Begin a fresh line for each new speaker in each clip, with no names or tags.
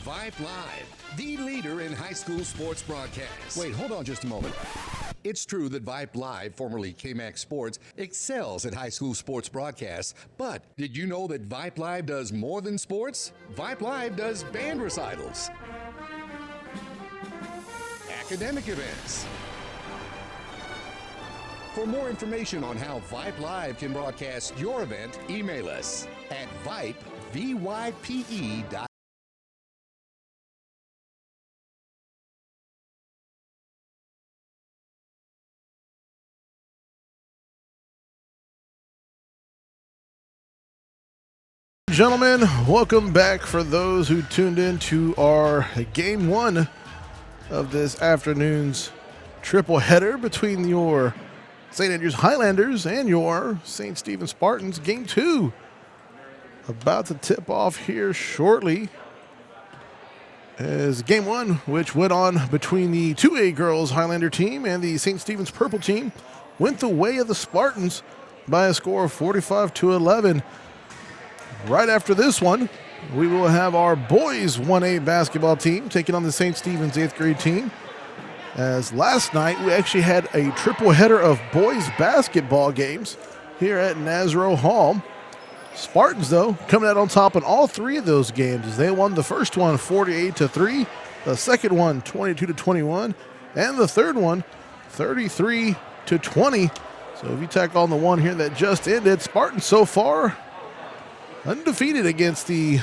Vype Live, the leader in high school sports broadcasts.
Wait, hold on just a moment.
It's true that Vype Live, formerly KMAX Sports, excels at high school sports broadcasts, but did you know that Vype Live does more than sports? Vype Live does band recitals, academic events. For more information on how Vype Live can broadcast your event, email us at Vype, VYPE.com.
Gentlemen, welcome back for those who tuned in to our game one of this afternoon's triple header between your St. Andrews Highlanders and your St. Stephen Spartans. Game two about to tip off here shortly as game one, which went on between the 2A girls Highlander team and the St. Stephen's purple team, went the way of the Spartans by a score of 45-11. Right after this one, we will have our boys 1A basketball team taking on the St. Stephen's 8th grade team. As last night, we actually had a triple header of boys basketball games here at Nazaro Hall. Spartans, though, coming out on top in all three of those games as they won the first one 48-3, the second one 22-21, and the third one 33-20. So if you tack on the one here that just ended, Spartans so far undefeated against the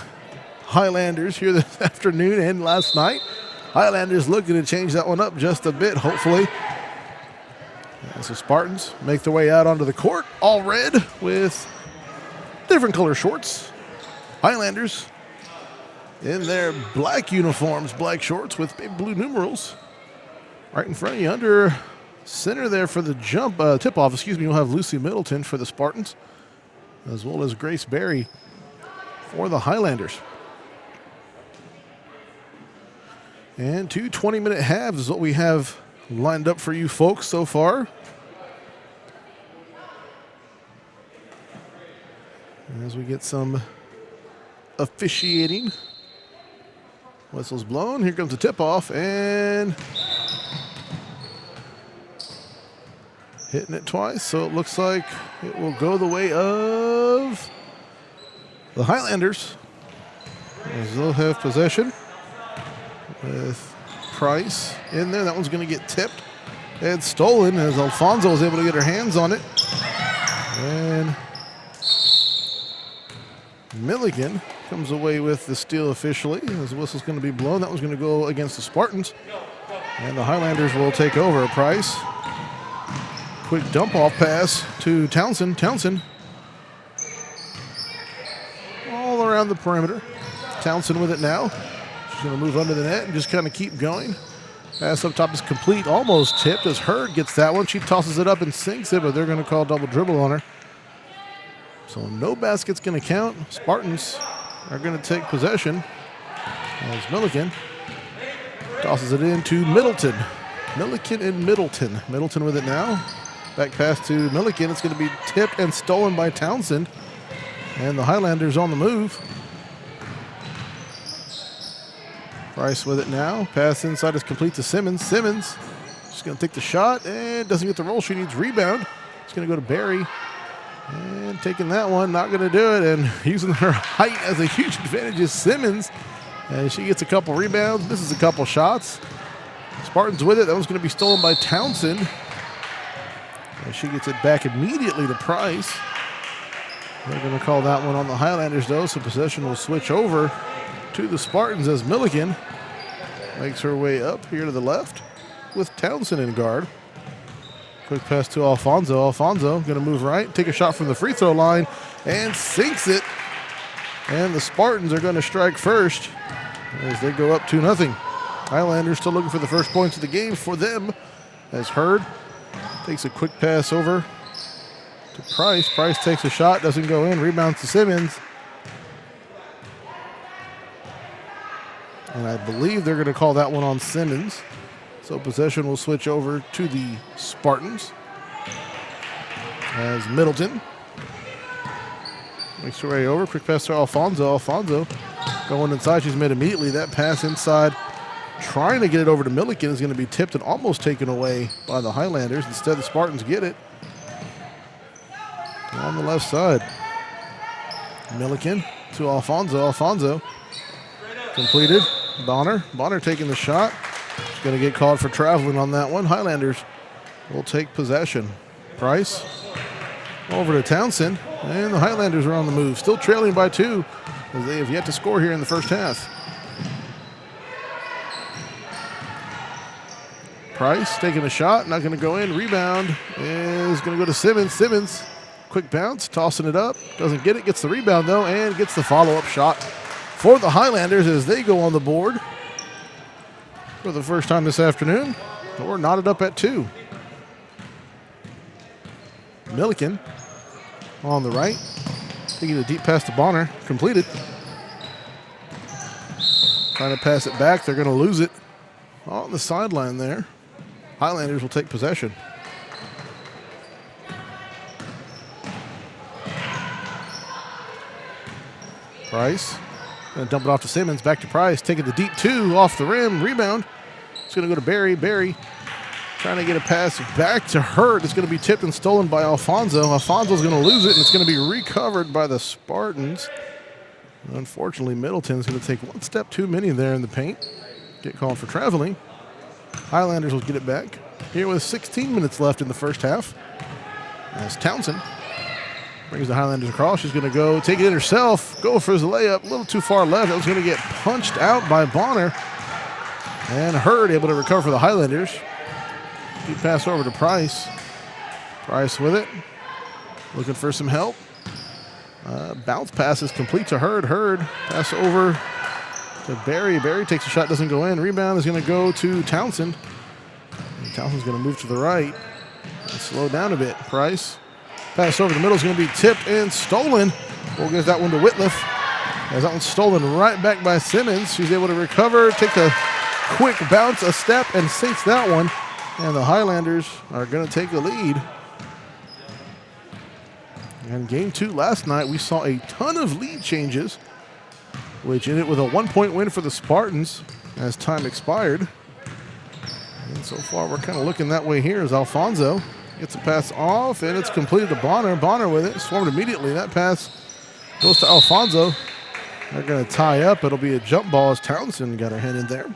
Highlanders here this afternoon and last night. Highlanders looking to change that one up just a bit, hopefully. As the Spartans make their way out onto the court, all red with different color shorts. Highlanders in their black uniforms, black shorts with big blue numerals. Right in front of you, under center there for the tip-off, you'll have Lucy Middleton for the Spartans, as well as Grace Berry for the Highlanders. And two 20-minute halves is what we have lined up for you folks so far. As we get some officiating. Whistle's blown. Here comes the tip-off, and hitting it twice, so it looks like it will go the way of the Highlanders, as they'll have possession with Price in there. That one's going to get tipped and stolen as Alfonso is able to get her hands on it. And Milligan comes away with the steal officially as the whistle's going to be blown. That one's going to go against the Spartans, and the Highlanders will take over. Price. Quick dump-off pass to Townsend. Townsend all around the perimeter. Townsend with it now. She's going to move under the net and just kind of keep going. Pass up top is complete, almost tipped as Hurd gets that one. She tosses it up and sinks it, but they're going to call double dribble on her. So no basket's going to count. Spartans are going to take possession as Milligan tosses it into Middleton. Milliken and Middleton. Middleton with it now. Back pass to Milliken. It's going to be tipped and stolen by Townsend. And the Highlanders on the move. Price with it now. Pass inside is complete to Simmons. Simmons just going to take the shot and doesn't get the roll. She needs rebound. It's going to go to Barry. And taking that one, not going to do it. And using her height as a huge advantage is Simmons. And she gets a couple rebounds, misses a couple shots. Spartans with it. That one's going to be stolen by Townsend. And she gets it back immediately to Price. They're going to call that one on the Highlanders, though, so possession will switch over to the Spartans as Milligan makes her way up here to the left with Townsend in guard. Quick pass to Alfonso. Alfonso going to move right, take a shot from the free throw line, and sinks it. And the Spartans are going to strike first as they go up 2-0. Highlanders still looking for the first points of the game for them as Hurd takes a quick pass over to Price. Price takes a shot, doesn't go in, rebounds to Simmons. And I believe they're going to call that one on Simmons. So possession will switch over to the Spartans as Middleton makes her way over. Quick pass to Alfonso. Alfonso Going inside, she's made immediately. That pass inside, trying to get it over to Milliken, is going to be tipped and almost taken away by the Highlanders. Instead, the Spartans get it on the left side. Milliken to Alfonso. Alfonso completed. Bonner taking the shot. She's going to get called for traveling on that one. Highlanders will take possession. Price over to Townsend, and the Highlanders are on the move. Still trailing by 2 as they have yet to score here in the first half. Price taking a shot, not going to go in. Rebound is going to go to Simmons. Simmons, quick bounce, tossing it up. Doesn't get it, gets the rebound though, and gets the follow-up shot for the Highlanders as they go on the board for the first time this afternoon. We're knotted up at 2. Milliken on the right, taking a deep pass to Bonner, completed. Trying to pass it back, they're going to lose it on the sideline there. Highlanders will take possession. Price, going to dump it off to Simmons, back to Price, taking the deep 2 off the rim, rebound. It's going to go to Barry. Barry trying to get a pass back to Hurd. It's going to be tipped and stolen by Alfonso. Alfonso's going to lose it, and it's going to be recovered by the Spartans. Unfortunately, Middleton's going to take one step too many there in the paint. Get called for traveling. Highlanders will get it back here with 16 minutes left in the first half. As Townsend brings the Highlanders across. She's going to go take it in herself, go for the layup. A little too far left. That was going to get punched out by Bonner. And Hurd able to recover for the Highlanders. Deep pass over to Price. Price with it. Looking for some help. Bounce pass is complete to Hurd. Hurd pass over to Barry. Barry takes a shot, doesn't go in. Rebound is going to go to Townsend. And Townsend's going to move to the right and slow down a bit. Price. Pass over the middle is going to be tipped and stolen. We'll give that one to Whitliff. As that one's stolen right back by Simmons. She's able to recover, take a quick bounce, a step, and sinks that one. And the Highlanders are going to take the lead. And game 2 last night, we saw a ton of lead changes, which ended with a 1-point win for the Spartans as time expired. And so far, we're kind of looking that way here as Alfonso gets a pass off, and it's completed to Bonner. Bonner with it, swarmed immediately. That pass goes to Alfonso. They're going to tie up. It'll be a jump ball as Townsend got her hand in there.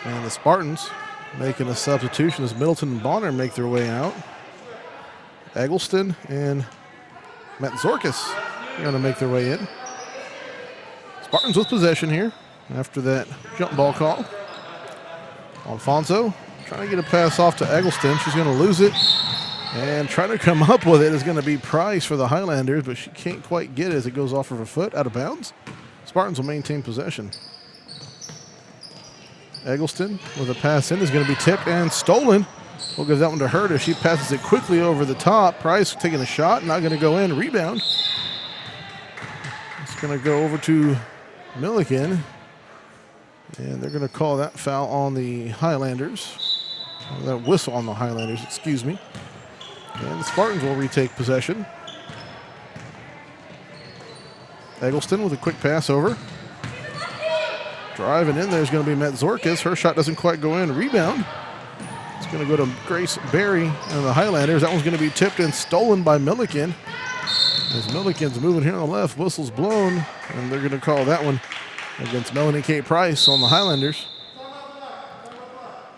And the Spartans making a substitution as Middleton and Bonner make their way out. Eggleston and Matt Zorkis are going to make their way in. Spartans with possession here after that jump ball call. Alfonso trying to get a pass off to Eggleston. She's going to lose it. And trying to come up with it is going to be Price for the Highlanders, but she can't quite get it as it goes off of her foot, out of bounds. Spartans will maintain possession. Eggleston with a pass in is going to be tipped and stolen. We'll give that one to Hurd as she passes it quickly over the top. Price taking a shot, not going to go in. Rebound. It's going to go over to Milliken. And they're going to call that foul on the Highlanders. That whistle on the Highlanders, excuse me. And the Spartans will retake possession. Eggleston with a quick pass over. Driving in there is going to be Matt Zorkis. Her shot doesn't quite go in. Rebound. It's going to go to Grace Berry and the Highlanders. That one's going to be tipped and stolen by Milliken. As Milliken's moving here on the left, whistle's blown, and they're going to call that one against Melanie Kate Price on the Highlanders.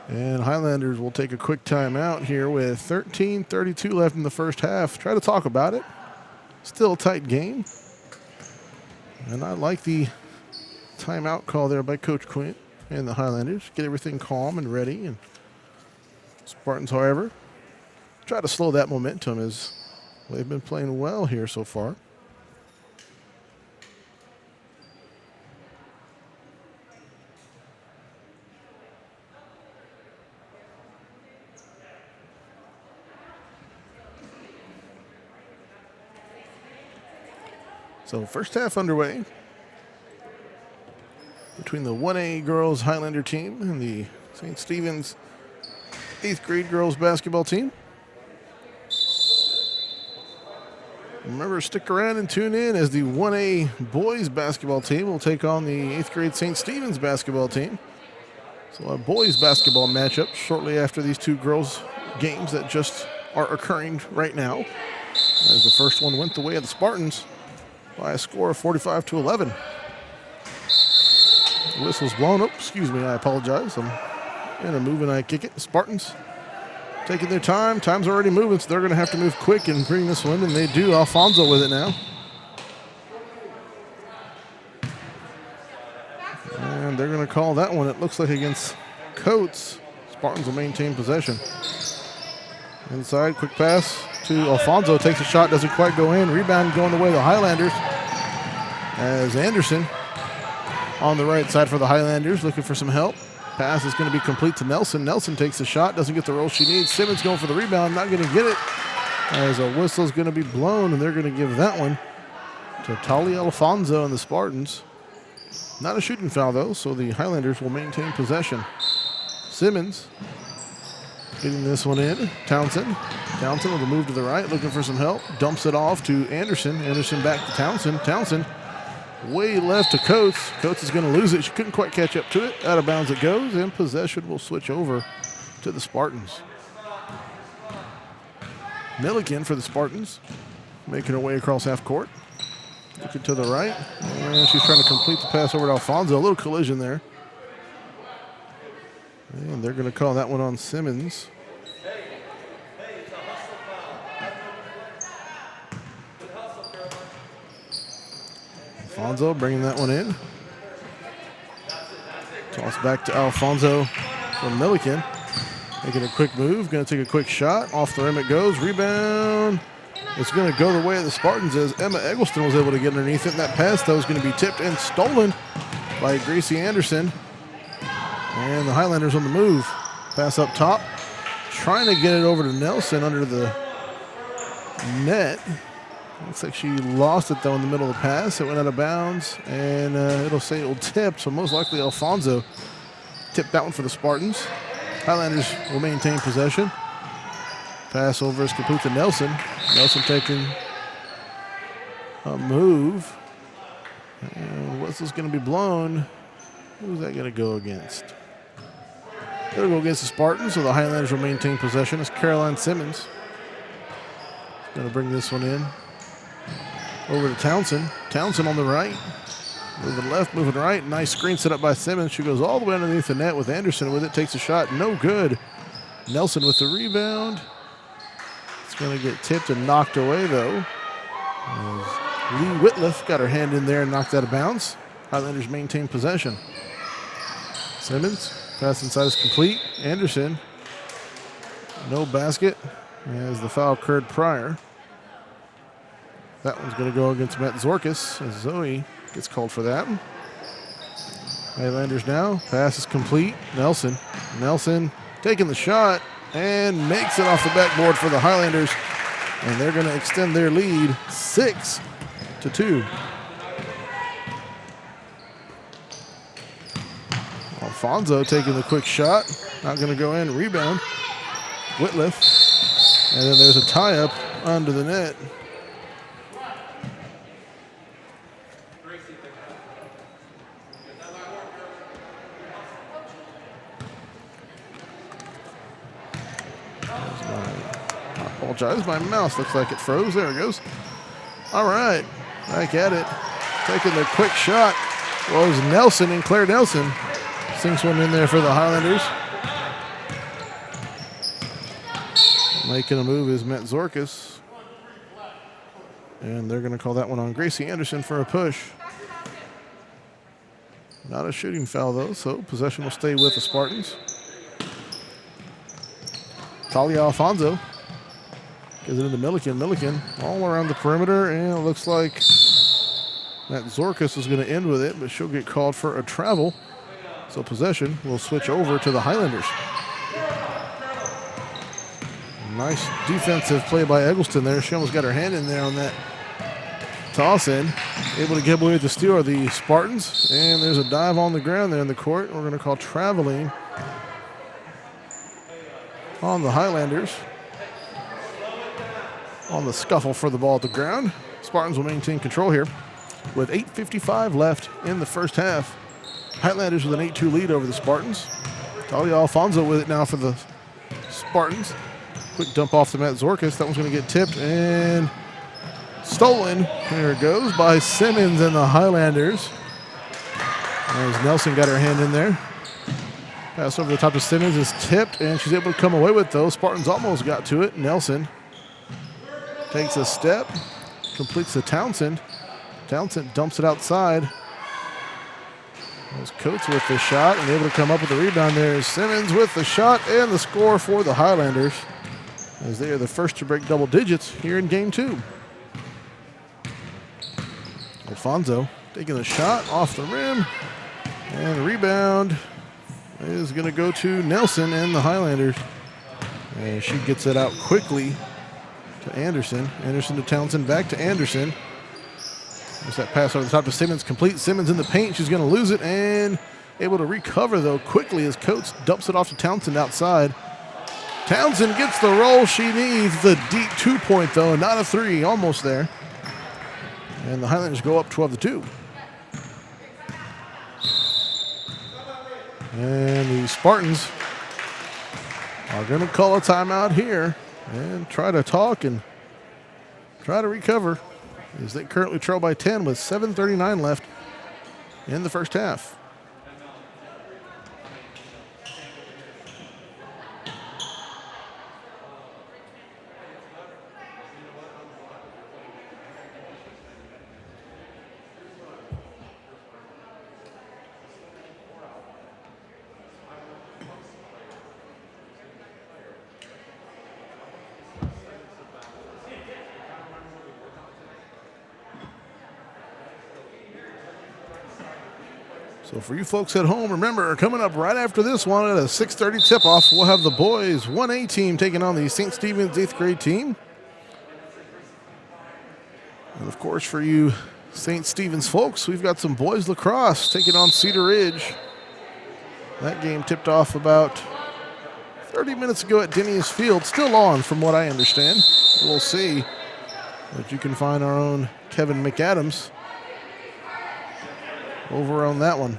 And Highlanders will take a quick timeout here with 13:32 left in the first half. Try to talk about it. Still a tight game. And I like the timeout call there by Coach Quinn and the Highlanders. Get everything calm and ready. And Spartans, however, try to slow that momentum as they've been playing well here so far. So first half underway between the 1A girls Highlander team and the St. Stephen's 8th grade girls basketball team. Remember, stick around and tune in as the 1A boys basketball team will take on the 8th grade St. Stephen's basketball team. So a boys basketball matchup shortly after these two girls games that just are occurring right now, as the first one went the way of the Spartans by a score of 45-11. The whistle's blown. Oh, excuse me, I apologize. I'm in a move and I kick it. The Spartans taking their time. Time's already moving, so they're going to have to move quick and bring this one in, and they do. Alfonso with it now. And they're going to call that one, it looks like, against Coates. Spartans will maintain possession. Inside, quick pass to Alfonso. Takes a shot, doesn't quite go in. Rebound going the way of the Highlanders. As Anderson on the right side for the Highlanders, looking for some help. Pass is going to be complete to Nelson. Nelson takes the shot, doesn't get the roll she needs. Simmons going for the rebound, not going to get it. As a whistle is going to be blown, and they're going to give that one to Talia Alfonso and the Spartans. Not a shooting foul, though, so the Highlanders will maintain possession. Simmons getting this one in. Townsend with a move to the right, looking for some help. Dumps it off to Anderson. Anderson back to Townsend. Townsend way left to Coates. Coates is going to lose it. She couldn't quite catch up to it. Out of bounds it goes, and possession will switch over to the Spartans. Milligan for the Spartans, making her way across half court. Looking to the right, and she's trying to complete the pass over to Alfonso. A little collision there. And they're going to call that one on Simmons. Alfonso bringing that one in. Toss back to Alfonso from Milliken. Making a quick move, going to take a quick shot. Off the rim it goes, rebound. It's going to go the way of the Spartans as Emma Eggleston was able to get underneath it. And that pass, though, is going to be tipped and stolen by Gracie Anderson. And the Highlanders on the move. Pass up top. Trying to get it over to Nelson under the net. Looks like she lost it, though, in the middle of the pass. It went out of bounds, and it'll say it will tip, so most likely Alfonso tipped that one for the Spartans. Highlanders will maintain possession. Pass over is complete to Nelson. Nelson taking a move. And whistle's going to be blown. Who's that going to go against? It'll go against the Spartans, so the Highlanders will maintain possession. It's Caroline Simmons. Going to bring this one in. Over to Townsend. Townsend on the right. Moving left, moving right. Nice screen set up by Simmons. She goes all the way underneath the net with Anderson with it. Takes a shot. No good. Nelson with the rebound. It's going to get tipped and knocked away, though. As Lee Whitliff got her hand in there and knocked out of bounds. Highlanders maintain possession. Simmons. Pass inside is complete. Anderson. No basket as the foul occurred prior. That one's going to go against Matt Zorkis as Zoe gets called for that. Highlanders now. Pass is complete. Nelson taking the shot and makes it off the backboard for the Highlanders. And they're going to extend their lead 6-2. Alfonso taking the quick shot. Not going to go in. Rebound. Whitliff. And then there's a tie-up under the net. My mouse looks like it froze. There it goes. All right. Back at it. Taking the quick shot was Nelson, and Claire Nelson sinks one in there for the Highlanders. Making a move is Matt Zorkis. And they're going to call that one on Gracie Anderson for a push. Not a shooting foul, though, so possession will stay with the Spartans. Talia Alfonso gives it into Milliken. Milliken all around the perimeter, and it looks like Matt Zorkis is going to end with it, but she'll get called for a travel. So possession will switch over to the Highlanders. Nice defensive play by Eggleston there. She almost got her hand in there on that toss in. Able to get away with the steal are the Spartans, and there's a dive on the ground there in the court. We're going to call traveling on the Highlanders. on the scuffle for the ball at the ground. Spartans will maintain control here with 8:55 left in the first half. Highlanders with an 8-2 lead over the Spartans. Talia Alfonso with it now for the Spartans. Quick dump off to Matt Zorkis. That one's going to get tipped and stolen. Here it goes by Simmons and the Highlanders. As Nelson got her hand in there. Pass over the top to Simmons is tipped, and she's able to come away with those. Spartans almost got to it. Nelson takes a step, completes to Townsend. Townsend dumps it outside. There's Coates with the shot and able to come up with the rebound there. Simmons with the shot and the score for the Highlanders, as they are the first to break double digits here in game 2. Alfonso taking a shot off the rim, and a rebound is going to go to Nelson and the Highlanders. And she gets it out quickly to Anderson. Anderson to Townsend, back to Anderson. There's that pass over the top to Simmons, complete. Simmons in the paint. She's going to lose it and able to recover, though, quickly as Coates dumps it off to Townsend outside. Townsend gets the roll she needs. The deep 2-point, though, and not a 3. Almost there. And the Highlanders go up 12-2. And the Spartans are going to call a timeout here and try to talk and try to recover, as they currently trail by 10 with 7:39 left in the first half. So for you folks at home, remember, coming up right after this one at a 6:30 tip-off, we'll have the boys 1A team taking on the St. Stephen's 8th grade team. And of course, for you St. Stephen's folks, we've got some boys lacrosse taking on Cedar Ridge. That game tipped off about 30 minutes ago at Denny's Field. Still on, from what I understand. We'll see. But you can find our own Kevin McAdams over on that one.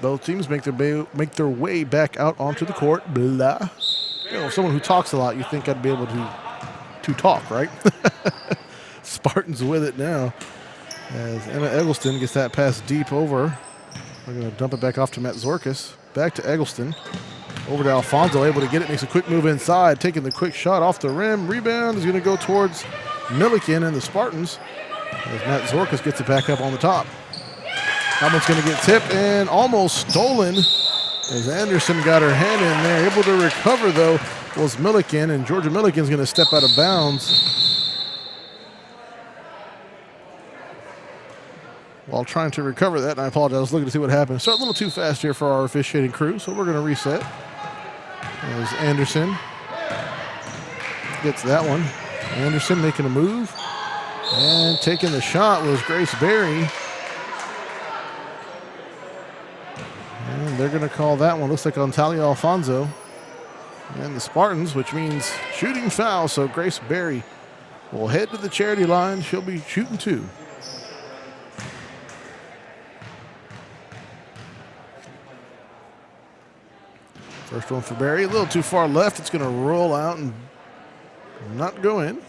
Both teams make their way back out onto the court. Blah. You know, someone who talks a lot, you think I'd be able to talk, right? Spartans with it now, as Emma Eggleston gets that pass deep over. We're going to dump it back off to Matt Zorkis. Back to Eggleston. Over to Alfonso, able to get it, makes a quick move inside, taking the quick shot off the rim. Rebound is going to go towards Milliken and the Spartans, as Matt Zorkis gets it back up on the top. That one's going to get tipped and almost stolen, as Anderson got her hand in there. Able to recover, though, was Milliken, and Georgia Milliken's going to step out of bounds while trying to recover that. And I apologize, I was looking to see what happened. Start a little too fast here for our officiating crew, so we're going to reset. As Anderson gets that one. Anderson making a move. And taking the shot was Grace Berry. And they're going to call that one, looks like on Talia Alfonso and the Spartans, which means shooting foul. So Grace Berry will head to the charity line. She'll be shooting 2. First one for Berry, a little too far left. It's going to roll out and not go in.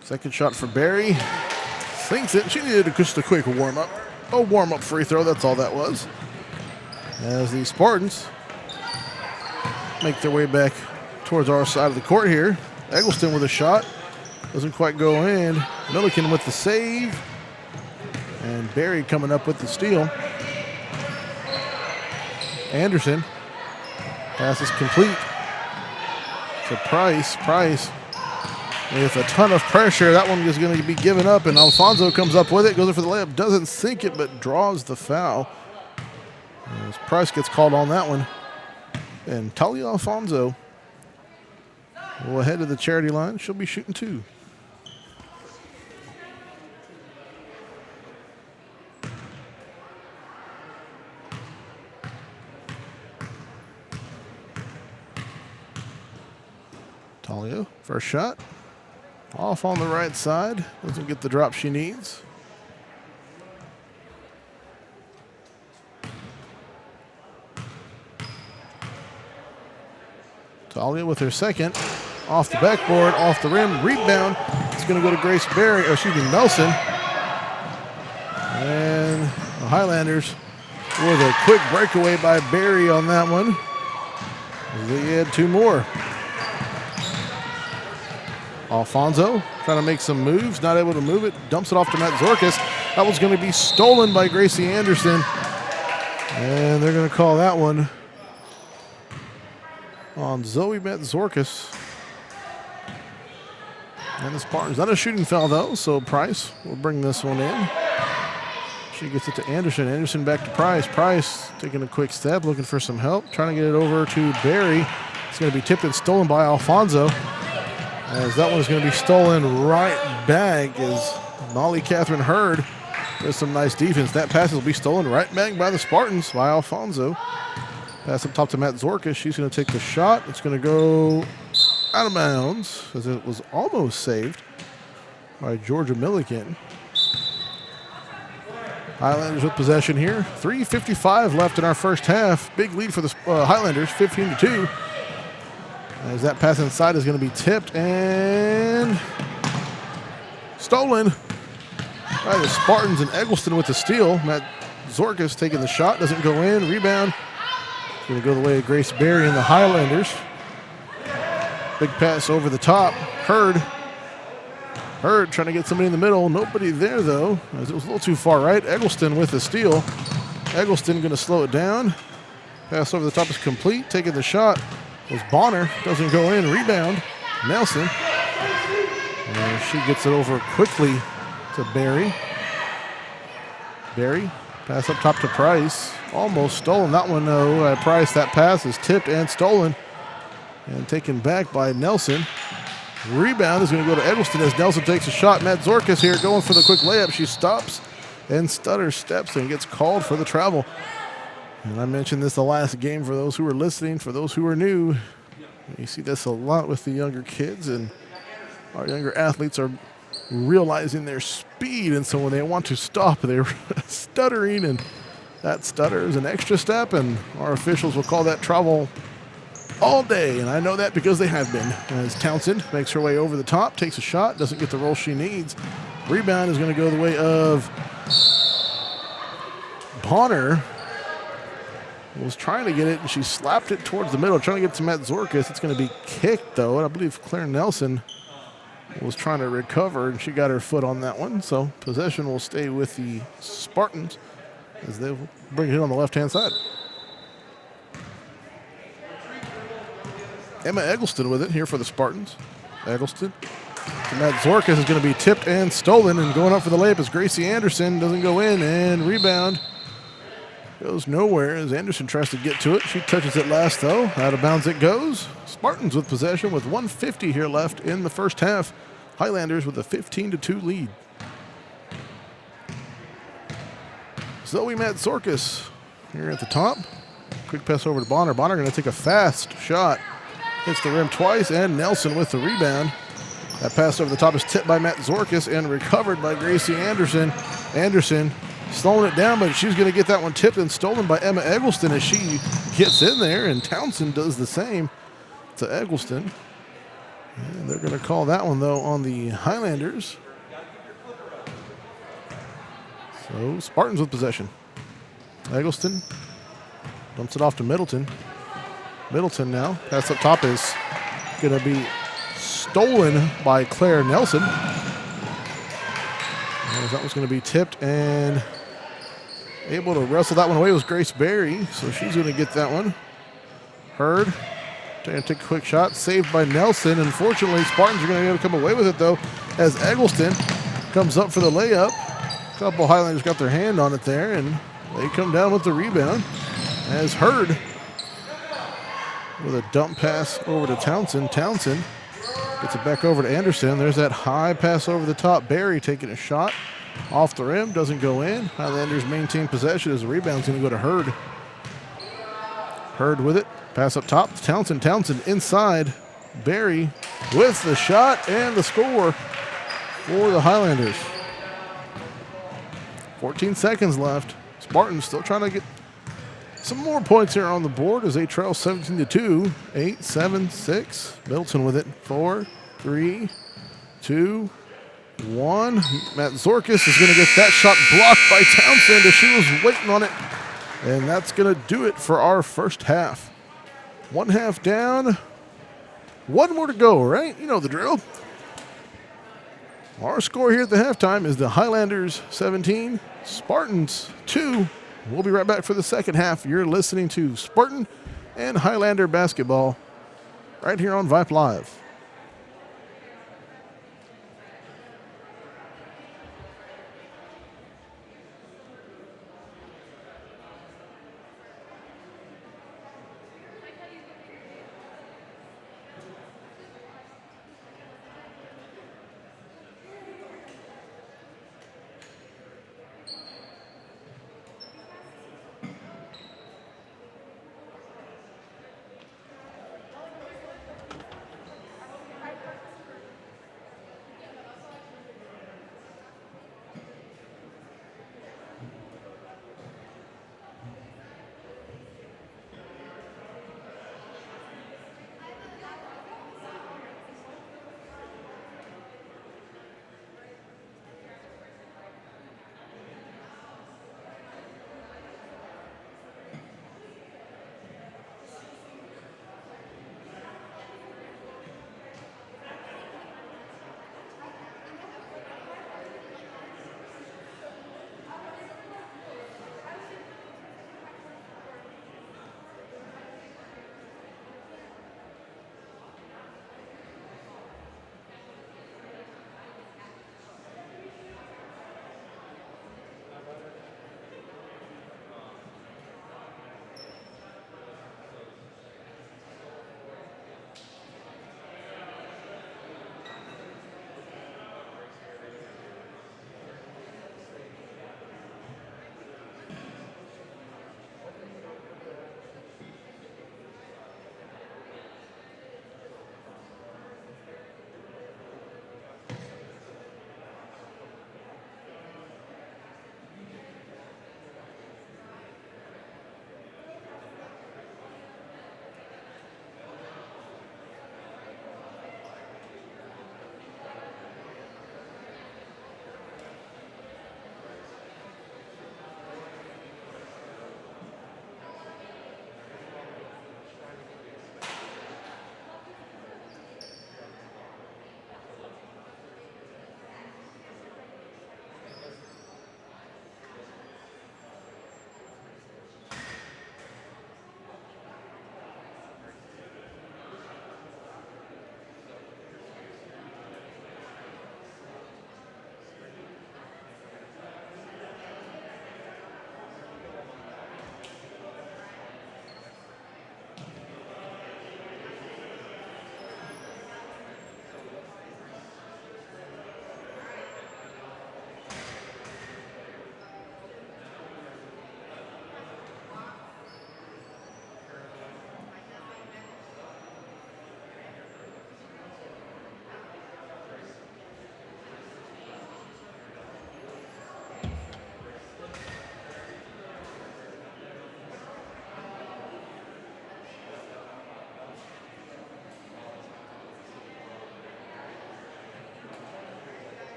Second shot for Berry. Sinks it. She needed just a quick warm-up. A warm-up free throw, that's all that was. As the Spartans make their way back towards our side of the court here. Eggleston with a shot. Doesn't quite go in. Milliken with the save. And Berry coming up with the steal. Anderson. Pass is complete to Price. Price with a ton of pressure. That one is going to be given up, and Alfonso comes up with it, goes in for the layup, doesn't sink it, but draws the foul. As Price gets called on that one. And Talia Alfonso will head to the charity line. She'll be shooting 2. Talia, first shot. Off on the right side. Doesn't get the drop she needs. Talia with her second. Off the backboard, off the rim, rebound. It's going to go to Grace Berry, or excuse me, Nelson. And the Highlanders with a quick breakaway by Berry on that one. They add two more. Alfonso trying to make some moves, not able to move it. Dumps it off to Matt Zorkis. That was going to be stolen by Gracie Anderson. And they're going to call that one on Zoe Matt Zorkis. And the Spartans. Not a shooting foul, though, so Price will bring this one in. She gets it to Anderson. Anderson back to Price. Price taking a quick step, looking for some help. Trying to get it over to Berry. It's going to be tipped and stolen by Alfonso. As that one is going to be stolen right back as Molly Catherine Hurd does some nice defense. That pass will be stolen right back by the Spartans by Alfonso. Pass up top to Matt Zorkis. She's going to take the shot. It's going to go out of bounds as it was almost saved by Georgia Milliken. Highlanders with possession here. 3:55 left in our first half. Big lead for the Highlanders, 15-2. As that pass inside is going to be tipped and stolen by the Spartans, and Eggleston with the steal. Matt Zorkis taking the shot, doesn't go in. Rebound. It's going to go the way of Grace Berry and the Highlanders. Big pass over the top. Hurd trying to get somebody in the middle. Nobody there, though, as it was a little too far right. Eggleston with the steal. Eggleston going to slow it down. Pass over the top is complete. Taking the shot was Bonner. Doesn't go in. Rebound. Nelson. And she gets it over quickly to Berry. Berry. Pass up top to Price. Almost stolen. That one, though. Price, that pass is tipped and stolen. And taken back by Nelson. Rebound is going to go to Eggleston as Nelson takes a shot. Matt Zorkis here going for the quick layup. She stops and stutters steps and gets called for the travel. And I mentioned this the last game for those who are listening, for those who are new. You see this a lot with the younger kids, and our younger athletes are realizing their speed, and so when they want to stop, they're stuttering, and that stutter is an extra step, and our officials will call that travel all day, and I know that because they have been. As Townsend makes her way over the top, takes a shot, doesn't get the roll she needs. Rebound is going to go the way of Bonner. Was trying to get it, and she slapped it towards the middle, trying to get to Matt Zorkis. It's going to be kicked, though, and I believe Claire Nelson was trying to recover, and she got her foot on that one. So possession will stay with the Spartans as they bring it in on the left-hand side. Emma Eggleston with it here for the Spartans. Eggleston to Matt Zorkis is going to be tipped and stolen, and going up for the layup is Gracie Anderson. Doesn't go in, and rebound goes nowhere as Anderson tries to get to it. She touches it last, though. Out of bounds it goes. Spartans with possession with 1:50 here left in the first half. Highlanders with a 15-2 lead. Zoe Matt Zorkis here at the top. Quick pass over to Bonner. Bonner going to take a fast shot. Hits the rim twice, and Nelson with the rebound. That pass over the top is tipped by Matt Zorkis and recovered by Gracie Anderson. Anderson slowing it down, but she's going to get that one tipped and stolen by Emma Eggleston as she gets in there, and Townsend does the same to Eggleston. And they're going to call that one, though, on the Highlanders. So Spartans with possession. Eggleston dumps it off to Middleton. Middleton now. Pass up top is going to be stolen by Claire Nelson. And that was going to be tipped, and able to wrestle that one away was Grace Berry, so she's going to get that one. Hurd trying to take a quick shot, saved by Nelson. Unfortunately, Spartans are going to be able to come away with it, though, as Eggleston comes up for the layup. A couple Highlanders got their hand on it there, and they come down with the rebound as Hurd with a dump pass over to Townsend. Townsend gets it back over to Anderson. There's that high pass over the top. Berry taking a shot off the rim. Doesn't go in. Highlanders maintain possession as the rebound's going to go to Hurd. Hurd with it. Pass up top to Townsend. Townsend inside. Barry with the shot and the score for the Highlanders. 14 seconds left. Spartans still trying to get some more points here on the board as they trail 17-2. 8, 7, 6. Middleton with it. 4, 3, 2, 1. Matt Zorkis is going to get that shot blocked by Townsend as she was waiting on it. And that's going to do it for our first half. One half down. One more to go, right? You know the drill. Our score here at the halftime is the Highlanders 17, Spartans 2. We'll be right back for the second half. You're listening to Spartan and Highlander basketball right here on Vype Live.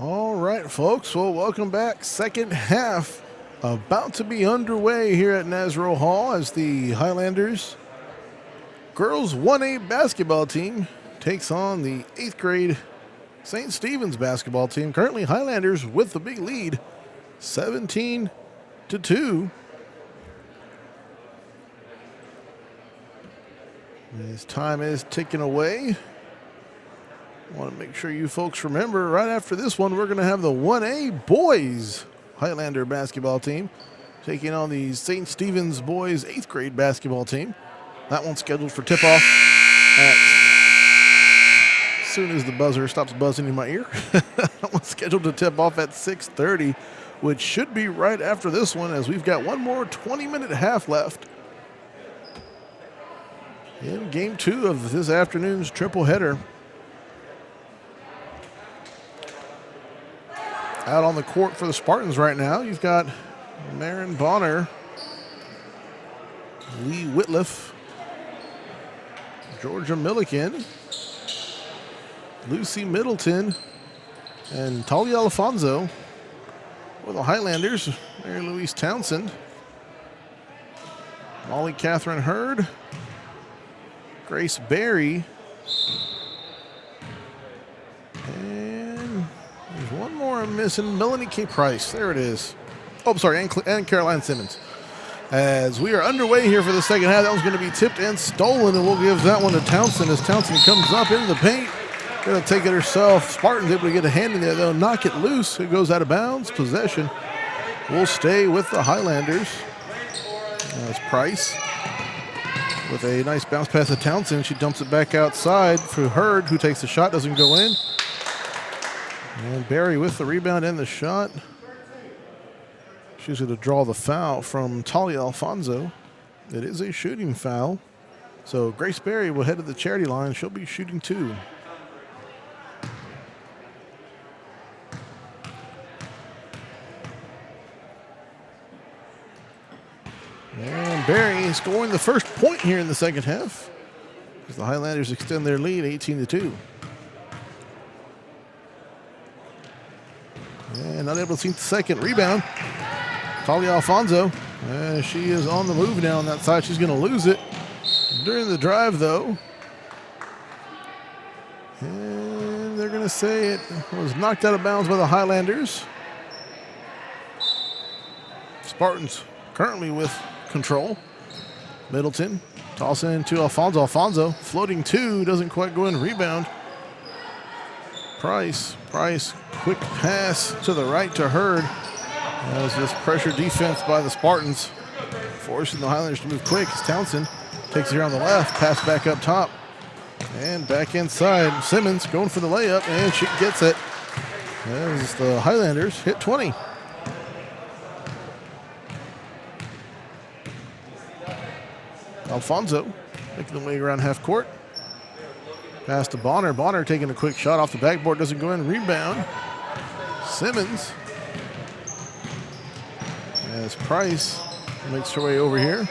All right, folks. Well, welcome back. Second half about to be underway here at Nasro Hall as the Highlanders girls 1A basketball team takes on the 8th grade St. Stephen's basketball team. Currently Highlanders with the big lead, 17-2. As time is ticking away, I want to make sure you folks remember right after this one, we're going to have the 1A boys Highlander basketball team taking on the St. Stephen's boys 8th grade basketball team. That one's scheduled for tip-off as soon as the buzzer stops buzzing in my ear. That one's scheduled to tip off at 6:30, which should be right after this one, as we've got one more 20-minute half left in game 2 of this afternoon's triple header. Out on the court for the Spartans right now, you've got Marin Bonner, Lee Whitliff, Georgia Milliken, Lucy Middleton, and Talia Alfonso. For the Highlanders, Mary Louise Townsend, Molly Catherine Hurd, Grace Berry, and there's one more I'm missing, Melanie K. Price. There it is. Oh, I'm sorry, and Caroline Simmons. As we are underway here for the second half, that one's going to be tipped and stolen, and we'll give that one to Townsend as Townsend comes up in the paint. Going to take it herself. Spartans able to get a hand in there, though. Knock it loose. It goes out of bounds. Possession will stay with the Highlanders. As Price with a nice bounce pass to Townsend. She dumps it back outside for Hurd, who takes the shot, doesn't go in. And Barry with the rebound and the shot. She's going to draw the foul from Talia Alfonso. It is a shooting foul. So Grace Berry will head to the charity line. She'll be shooting 2. And Berry scoring the first point here in the second half as the Highlanders extend their lead 18-2. And not able to sink the second rebound. Talia Alfonso, she is on the move now on that side. She's going to lose it during the drive, though. And they're going to say it was knocked out of bounds by the Highlanders. Spartans currently with control. Middleton tossing to Alfonso. Alfonso floating 2, doesn't quite go in. Rebound. Price, quick pass to the right to Hurd. As this pressure defense by the Spartans forcing the Highlanders to move quick as Townsend takes it here on the left, pass back up top and back inside. Simmons going for the layup and she gets it as the Highlanders hit 20. Alfonso making the way around half court. Pass to Bonner. Bonner taking a quick shot off the backboard, doesn't go in. Rebound. Simmons. As Price makes her way over here.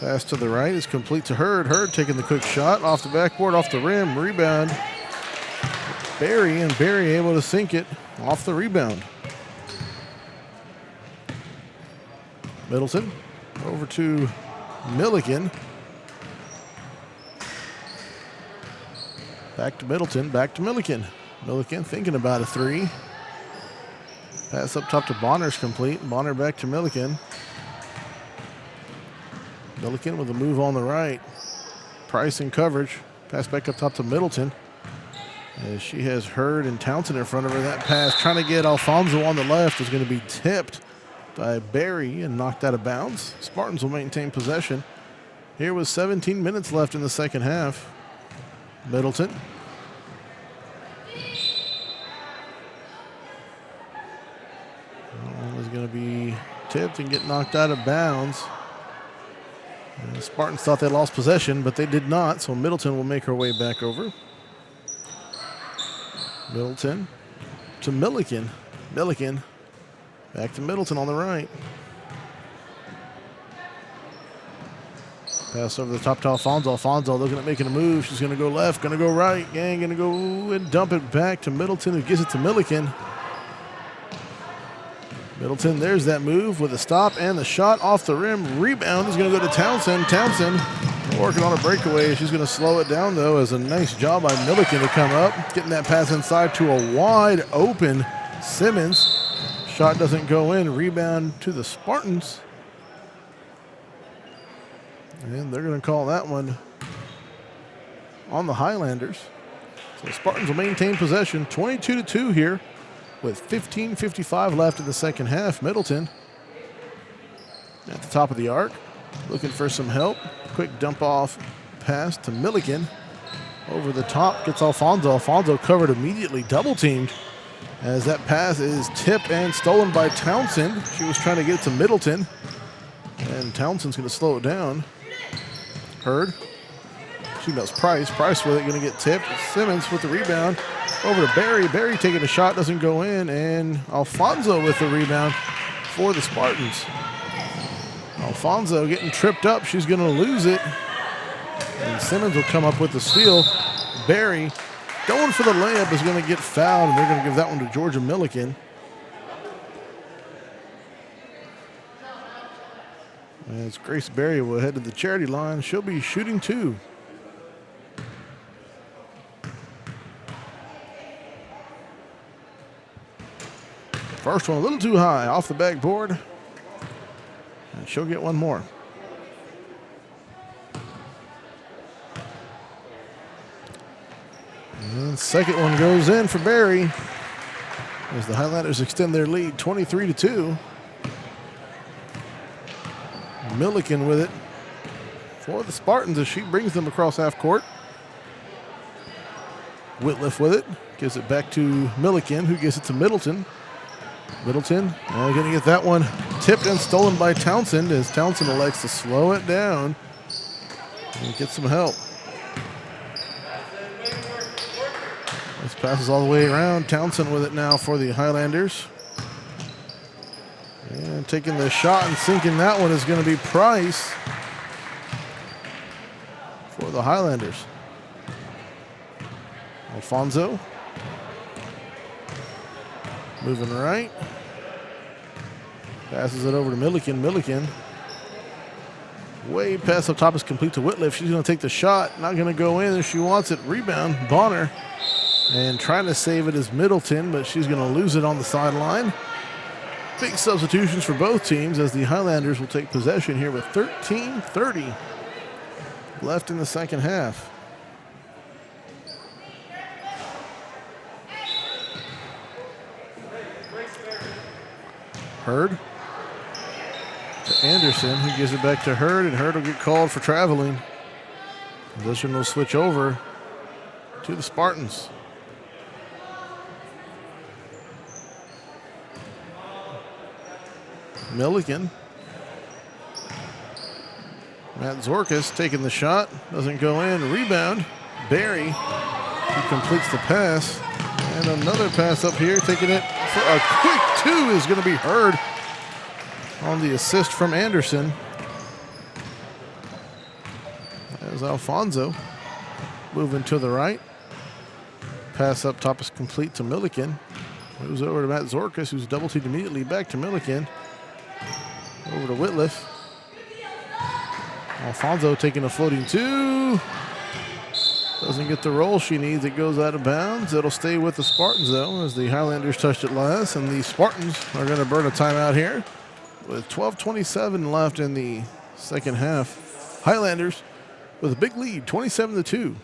Pass to the right is complete to Hurd. Hurd taking the quick shot off the backboard, off the rim. Rebound. Barry, and Barry able to sink it off the rebound. Middleton over to Milliken. Back to Middleton, back to Milliken. Milliken thinking about a 3. Pass up top to Bonner's complete. Bonner back to Milliken. Milliken with a move on the right. Price in coverage. Pass back up top to Middleton. As she has Hurd and Townsend in front of her. That pass trying to get Alfonso on the left is going to be tipped by Barry and knocked out of bounds. Spartans will maintain possession. Here with 17 minutes left in the second half. Middleton. Is going to be tipped and get knocked out of bounds. And the Spartans thought they lost possession, but they did not, so Middleton will make her way back over. Middleton to Milliken. Milliken back to Middleton on the right. Pass over the top to Alfonso. Alfonso looking at making a move. She's going to go left, going to go right. Gang going to go and dump it back to Middleton, who gives it to Milliken. Middleton, there's that move with a stop and the shot off the rim. Rebound is going to go to Townsend. Townsend working on a breakaway. She's going to slow it down, though, as a nice job by Milliken to come up. Getting that pass inside to a wide open Simmons. Shot doesn't go in. Rebound to the Spartans. And they're going to call that one on the Highlanders. So the Spartans will maintain possession. 22-2 here with 15:55 left in the second half. Middleton at the top of the arc, looking for some help. Quick dump off pass to Milliken. Over the top gets Alfonso. Alfonso covered immediately, double teamed, as that pass is tipped and stolen by Townsend. She was trying to get it to Middleton, and Townsend's going to slow it down. Hurd. She knows Price. Price with it, going to get tipped. Simmons with the rebound. Over to Barry. Barry taking a shot, doesn't go in, and Alfonso with the rebound for the Spartans. Alfonso getting tripped up. She's going to lose it. And Simmons will come up with the steal. Barry going for the layup is going to get fouled, and they're going to give that one to Georgia Milliken. As Grace Barry will head to the charity line, she'll be shooting 2. First one a little too high off the backboard, and she'll get one more. And second one goes in for Barry as the Highlanders extend their lead 23-2. Milliken with it for the Spartans as she brings them across half court. Whitliff with it, gives it back to Milliken, who gives it to Middleton. Middleton going to get that one tipped and stolen by Townsend as Townsend elects to slow it down and get some help. This passes all the way around. Townsend with it now for the Highlanders. And taking the shot and sinking that one is going to be Price for the Highlanders. Alfonso moving right. Passes it over to Milliken. Milliken. Way pass up top is complete to Whitliff. She's going to take the shot. Not going to go in if she wants it. Rebound. Bonner. And trying to save it is Middleton, but she's going to lose it on the sideline. Big substitutions for both teams as the Highlanders will take possession here with 13:30 left in the second half. Hurd to Anderson, who gives it back to Hurd, and Hurd will get called for traveling. Position will switch over to the Spartans. Milliken. Matt Zorkas taking the shot. Doesn't go in. Rebound. Barry. He completes the pass. And another pass up here. Taking it for a quick 2 is going to be Hurd on the assist from Anderson. As Alfonso moving to the right. Pass up top is complete to Milliken. Moves over to Matt Zorkas, who's double teamed immediately. Back to Milliken. Over to Whitliff. Alfonso taking a floating 2. Doesn't get the roll she needs. It goes out of bounds. It'll stay with the Spartans, though, as the Highlanders touched it last. And the Spartans are going to burn a timeout here with 12:27 left in the second half. Highlanders with a big lead, 27-2.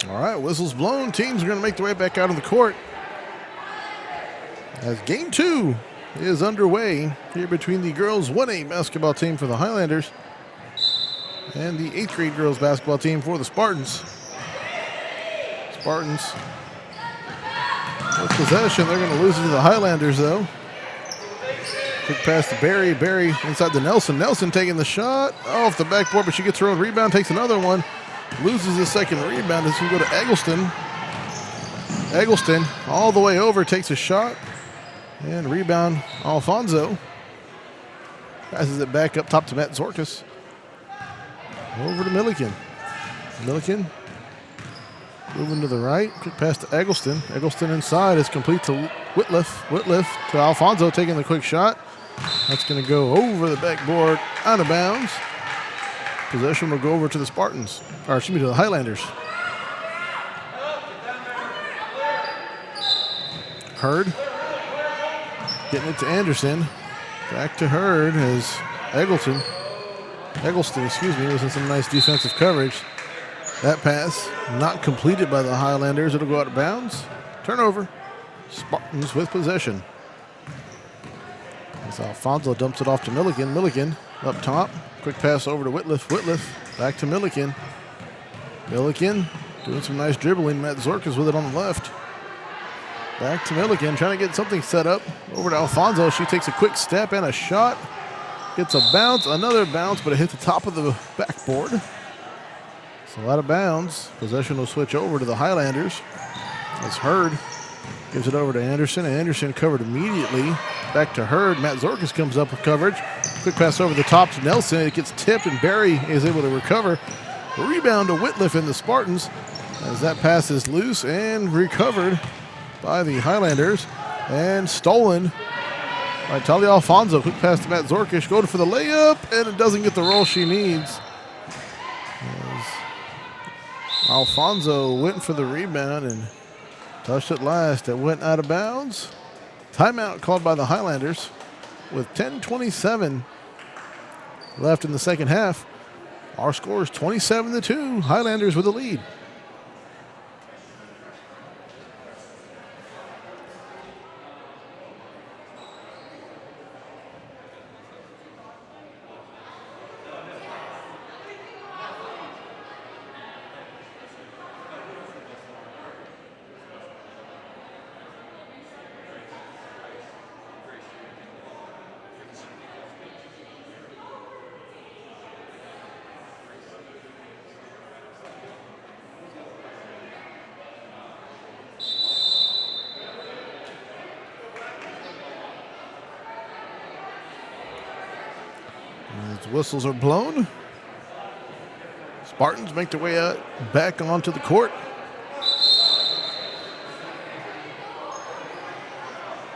All right, whistles blown. Teams are going to make their way back out on the court as game 2 is underway here between the girls 1A basketball team for the Highlanders and the 8th grade girls basketball team for the Spartans. Spartans with possession. They're going to lose it to the Highlanders, though. Quick pass to Barry. Barry inside to Nelson. Nelson taking the shot off the backboard, but she gets her own rebound, takes another one, loses the second rebound. This will go to Eggleston. Eggleston all the way over, takes a shot, and rebound Alfonso. Passes it back up top to Matt Zorkas. Over to Milliken. Milliken moving to the right. Quick pass to Eggleston. Eggleston inside is complete to Whitliff. Whitliff to Alfonso taking the quick shot. That's going to go over the backboard, out of bounds. Possession will go over to the Spartans, or excuse me, to the Highlanders. Hurd getting it to Anderson. Back to Hurd as Eggleston, excuse me, was in some nice defensive coverage. That pass not completed by the Highlanders. It'll go out of bounds. Turnover. Spartans with possession. As Alfonso dumps it off to Milliken. Milliken up top. Quick pass over to Whitliff. Whitliff back to Milliken. Milliken doing some nice dribbling. Matt Zorkas with it on the left. Back to Milliken, trying to get something set up. Over to Alfonso. She takes a quick step and a shot. Gets a bounce, another bounce, but it hit the top of the backboard. So out of bounds. Possession will switch over to the Highlanders. As Hurd gives it over to Anderson. Anderson covered immediately. Back to Hurd. Matt Zorkas comes up with coverage. Quick pass over the top to Nelson. It gets tipped, and Barry is able to recover. Rebound to Whitliff and the Spartans as that pass is loose and recovered by the Highlanders and stolen by Talia Alfonso. Quick pass to Matt Zorkas. Going for the layup, and it doesn't get the roll she needs. As Alfonso went for the rebound and touched it last. It went out of bounds. Timeout called by the Highlanders with 10:27 left in the second half. Our score is 27-2. Highlanders with the lead. As whistles are blown, Spartans make their way out back onto the court.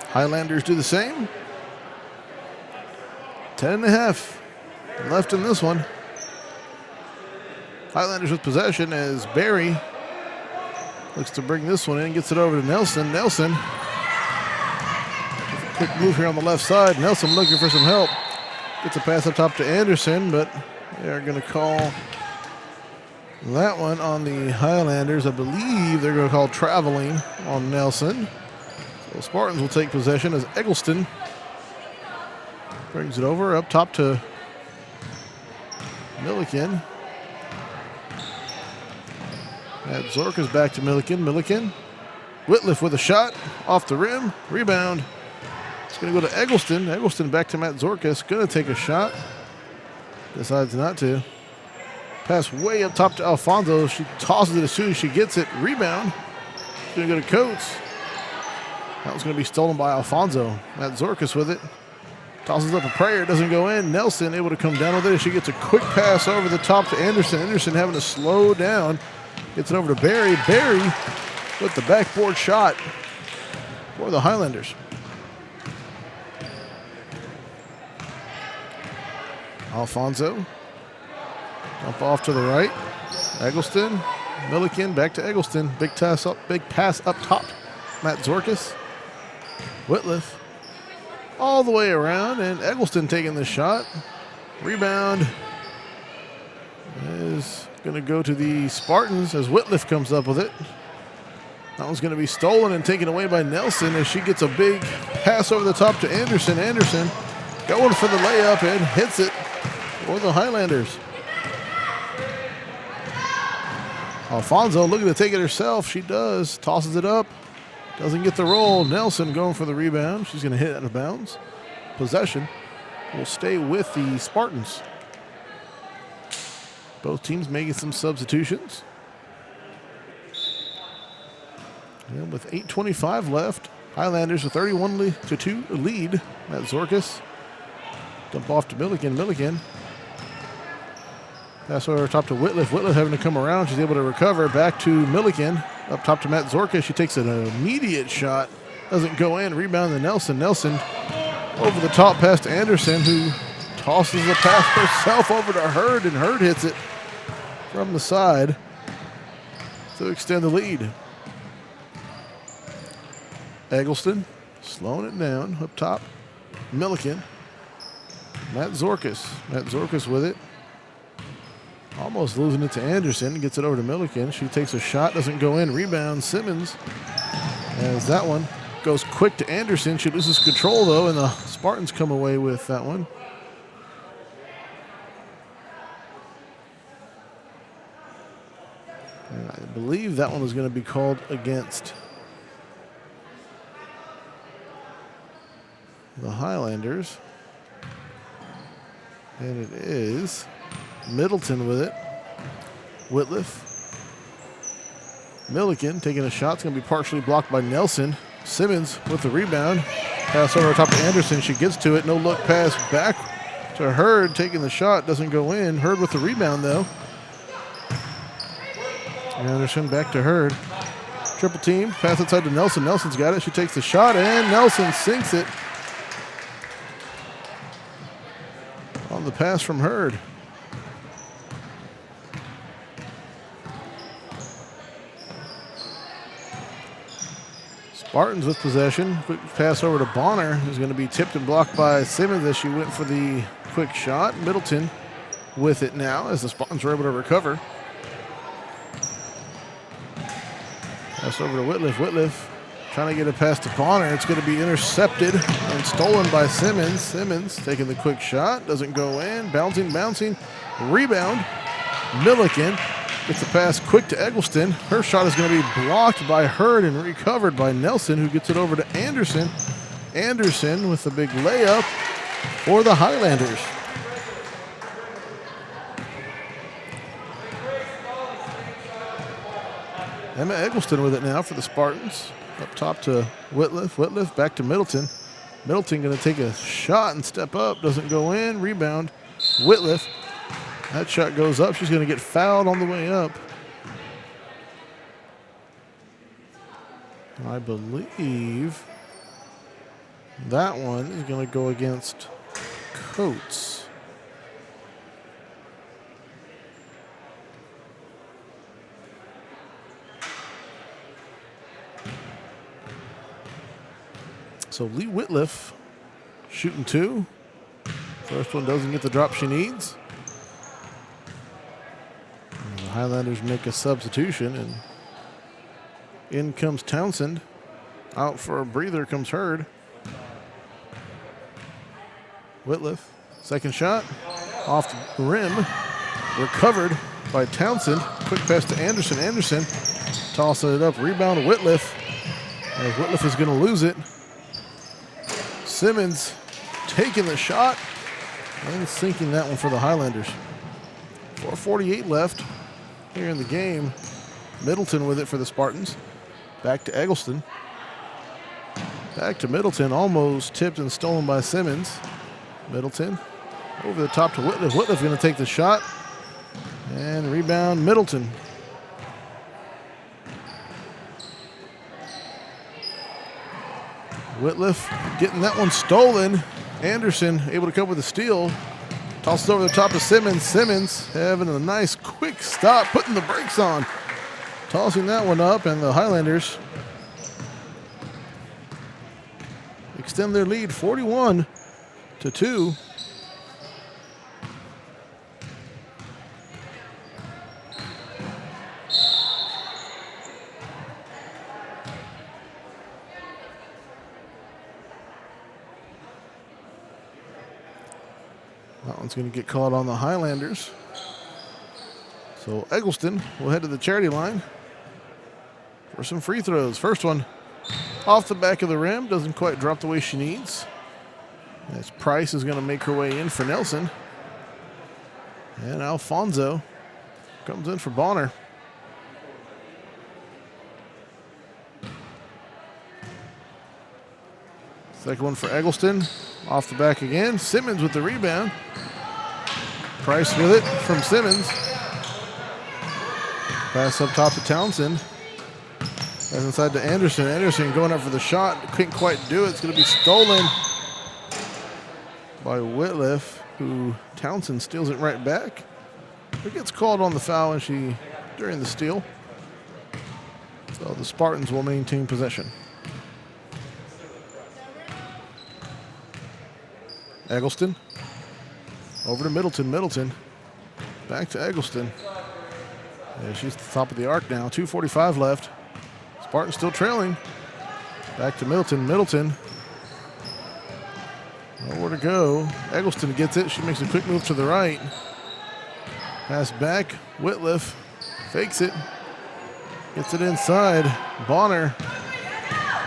Highlanders do the same. 10.5 left in this one. Highlanders with possession as Barry looks to bring this one in, gets it over to Nelson. Nelson, quick move here on the left side. Nelson looking for some help. Gets a pass up top to Anderson, but they're going to call that one on the Highlanders. I believe they're going to call traveling on Nelson. So Spartans will take possession as Eggleston brings it over up top to Milliken. Matt Zorkas back to Milliken. Milliken. Whitliff with a shot off the rim. Rebound. It's going to go to Eggleston. Eggleston back to Matt Zorkas. Going to take a shot. Decides not to. Pass way up top to Alfonso. She tosses it as soon as she gets it. Rebound. It's going to go to Coates. That was going to be stolen by Alfonso. Matt Zorkas with it. Tosses up a prayer. Doesn't go in. Nelson able to come down with it. She gets a quick pass over the top to Anderson. Anderson having to slow down. Gets it over to Barry. Barry with the backboard shot for the Highlanders. Alfonso. Up off to the right. Eggleston. Milliken back to Eggleston. Big pass up top. Matt Zorkas. Whitliff. All the way around, and Eggleston taking the shot. Rebound is going to go to the Spartans as Whitliff comes up with it. That one's going to be stolen and taken away by Nelson as she gets a big pass over the top to Anderson. Anderson going for the layup and hits it for the Highlanders. Alfonso looking to take it herself. She does. Tosses it up. Doesn't get the roll. Nelson going for the rebound. She's going to hit out of bounds. Possession will stay with the Spartans. Both teams making some substitutions. And with 8:25 left, Highlanders with 31-2 lead. Matt Zorkis. Dump off to Milliken. Milliken. Pass over top to Whitliff. Whitliff having to come around. She's able to recover. Back to Milliken. Up top to Matt Zorkis. She takes an immediate shot. Doesn't go in. Rebound to Nelson. Nelson over the top pass to Anderson, who tosses the pass herself over to Hurd, and Hurd hits it from the side to extend the lead. Eggleston slowing it down up top. Milliken. Matt Zorkis. Matt Zorkis with it. Almost losing it to Anderson. Gets it over to Milliken. She takes a shot. Doesn't go in. Rebound Simmons. As that one goes quick to Anderson. She loses control though, and the Spartans come away with that one. And I believe that one was going to be called against the Highlanders. And it is Middleton with it. Whitliff. Milliken taking a shot. It's going to be partially blocked by Nelson. Simmons with the rebound. Pass over top to Anderson. She gets to it. No look pass back to Hurd. Taking the shot. Doesn't go in. Hurd with the rebound though. Anderson back to Hurd. Triple team. Pass outside to Nelson. Nelson's got it. She takes the shot and Nelson sinks it. On the pass from Hurd. Spartans with possession. Quick pass over to Bonner, who's going to be tipped and blocked by Simmons as she went for the quick shot. Middleton with it now as the Spartans are able to recover. Pass over to Whitliff. Whitliff trying to get a pass to Bonner. It's going to be intercepted and stolen by Simmons. Simmons taking the quick shot. Doesn't go in. Bouncing. Rebound. Milliken gets the pass quick to Eggleston. Her shot is going to be blocked by Hurd and recovered by Nelson, who gets it over to Anderson. Anderson with the big layup for the Highlanders. Emma Eggleston with it now for the Spartans. Up top to Whitliff. Whitliff back to Middleton. Middleton going to take a shot and step up. Doesn't go in. Rebound. Whitliff. That shot goes up. She's going to get fouled on the way up. I believe that one is going to go against Coates. So Lee Whitliff shooting two. First one doesn't get the drop she needs. And the Highlanders make a substitution, and in comes Townsend. Out for a breather comes Hurd. Whitliff, second shot, off the rim, recovered by Townsend. Quick pass to Anderson. Anderson tossing it up, rebound to Whitliff. As Whitliff is going to lose it. Simmons taking the shot and sinking that one for the Highlanders. 4:48 left here in the game. Middleton with it for the Spartans. Back to Eggleston. Back to Middleton, almost tipped and stolen by Simmons. Middleton over the top to Whitliff. Whitliff going to take the shot and rebound Middleton. Whitliff getting that one stolen. Anderson able to come with a steal. Tosses over the top of Simmons. Simmons having a nice quick stop, putting the brakes on. Tossing that one up, and the Highlanders extend their lead 41-2. That one's going to get caught on the Highlanders. So Eggleston will head to the charity line for some free throws. First one off the back of the rim. Doesn't quite drop the way she needs. As Price is going to make her way in for Nelson. And Alfonso comes in for Bonner. Second one for Eggleston. Off the back again. Simmons with the rebound. Price with it from Simmons. Pass up top to Townsend. Pass inside to Anderson. Anderson going up for the shot. Couldn't quite do it. It's going to be stolen by Whitliff, who Townsend steals it right back. It gets called on the foul during the steal. So the Spartans will maintain possession. Eggleston over to Middleton. Middleton back to Eggleston. Yeah, she's at the top of the arc now. 2:45 left. Spartans still trailing. Back to Middleton. Middleton. Nowhere to go. Eggleston gets it. She makes a quick move to the right. Pass back. Whitliff fakes it. Gets it inside. Bonner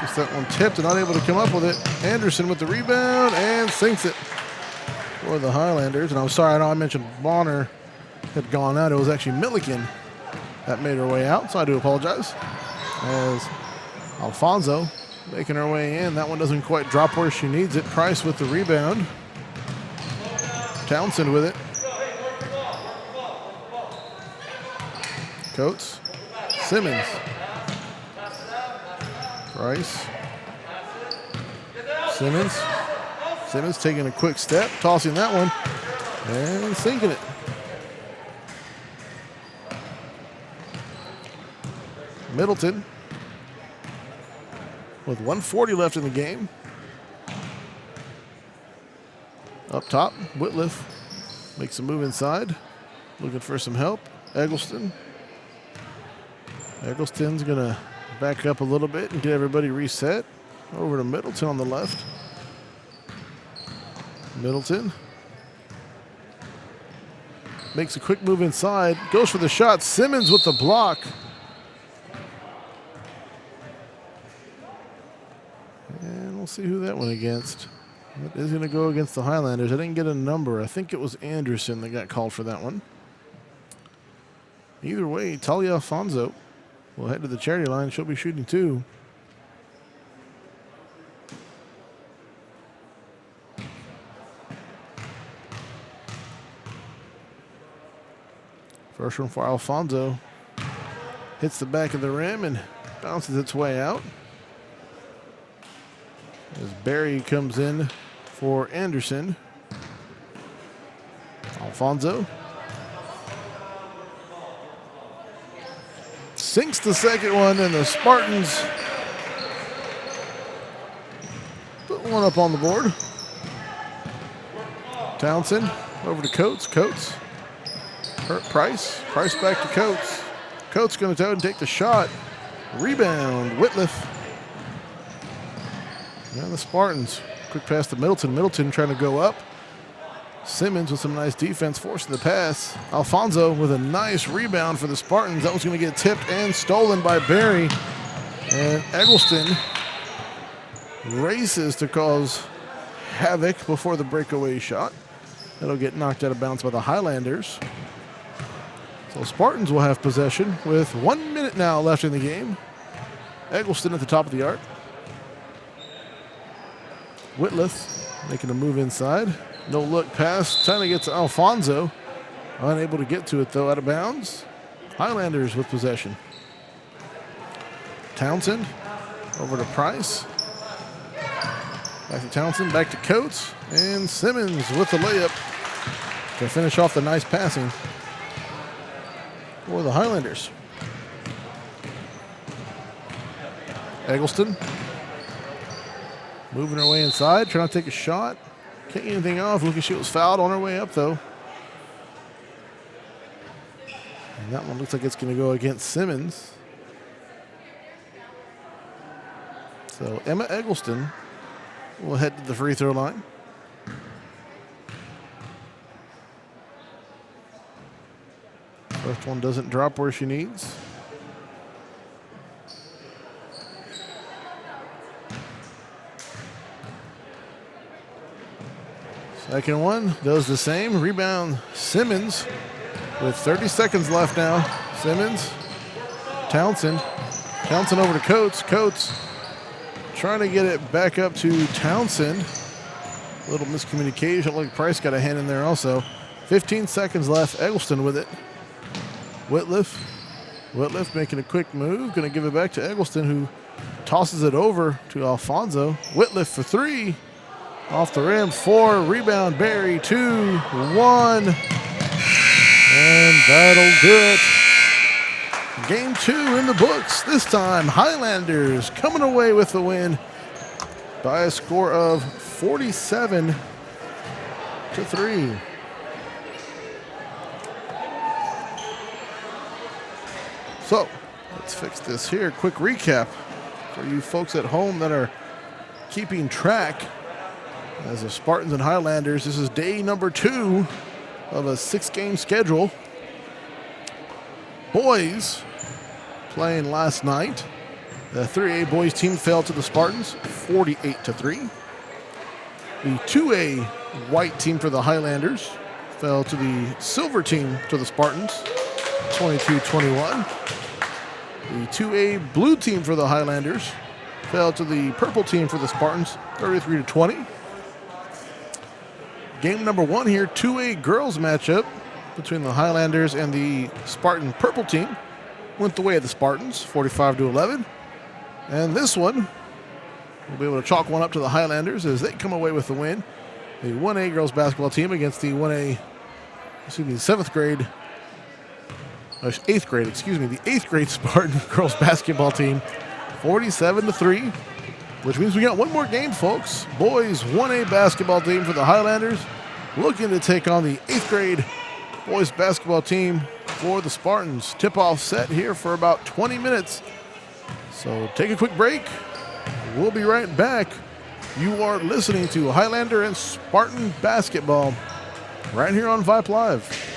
gets that one tipped and not able to come up with it. Anderson with the rebound and sinks it for the Highlanders. And I'm sorry, I know I mentioned Bonner had gone out. It was actually Milliken that made her way out, so I do apologize. As Alfonso making her way in. That one doesn't quite drop where she needs it. Price with the rebound. Townsend with it. Coates. Simmons. Price. Simmons. Simmons taking a quick step, tossing that one, and sinking it. Middleton with 1:40 left in the game. Up top, Whitliff makes a move inside, looking for some help. Eggleston. Eggleston's going to back up a little bit and get everybody reset. Over to Middleton on the left. Middleton makes a quick move inside, goes for the shot. Simmons with the block. And we'll see who that went against. That is going to go against the Highlanders. I didn't get a number. I think it was Anderson that got called for that one. Either way, Talia Alfonso will head to the charity line. She'll be shooting two. First one for Alfonso. Hits the back of the rim and bounces its way out. As Barry comes in for Anderson. Alfonso sinks the second one, and the Spartans put one up on the board. Townsend over to Coates. Coates. Price. Price back to Coates. Coates going to go and take the shot. Rebound. Whitliff. And the Spartans. Quick pass to Middleton. Middleton trying to go up. Simmons with some nice defense, forcing the pass. Alfonso with a nice rebound for the Spartans. That was going to get tipped and stolen by Barry. And Eggleston races to cause havoc before the breakaway shot. That'll get knocked out of bounds by the Highlanders. So Spartans will have possession with 1 minute now left in the game. Eggleston at the top of the arc. Whitliff making a move inside. No look pass. Trying to get to Alfonso. Unable to get to it though, out of bounds. Highlanders with possession. Townsend over to Price. Back to Townsend, back to Coates. And Simmons with the layup to finish off the nice passing for the Highlanders. Eggleston moving her way inside, trying to take a shot. Can't get anything off. Look, she was fouled on her way up, though. And that one looks like it's going to go against Simmons. So Emma Eggleston will head to the free throw line. First First one doesn't drop where she needs. Second one does the same. Rebound Simmons with 30 seconds left now. Simmons, Townsend. Townsend over to Coates. Coates trying to get it back up to Townsend. A little miscommunication. Look like Price got a hand in there also. 15 seconds left. Eggleston with it. Whitliff. Whitliff making a quick move. Going to give it back to Eggleston, who tosses it over to Alfonso. Whitliff for three. Off the rim. 4. Rebound. Barry. 2. 1. And that'll do it. Game 2 in the books. This time, Highlanders coming away with the win by a score of 47-3. So, let's fix this here. Quick recap for you folks at home that are keeping track. As the Spartans and Highlanders, this is day number 2 of a 6-game schedule. Boys playing last night. The 3A boys team fell to the Spartans 48-3. The 2A white team for the Highlanders fell to the silver team to the Spartans 22-21. The 2A blue team for the Highlanders fell to the purple team for the Spartans 33-20. Game number 1 here, 2A girls matchup between the Highlanders and the Spartan purple team went the way of the Spartans, 45-11. And this one, we'll be able to chalk one up to the Highlanders as they come away with the win. The 1A girls basketball team against the 8th grade Spartan girls basketball team, 47-3. Which means we got one more game, folks. Boys 1A basketball team for the Highlanders looking to take on the 8th grade boys basketball team for the Spartans. Tip-off set here for about 20 minutes. So take a quick break. We'll be right back. You are listening to Highlander and Spartan basketball right here on Vype Live.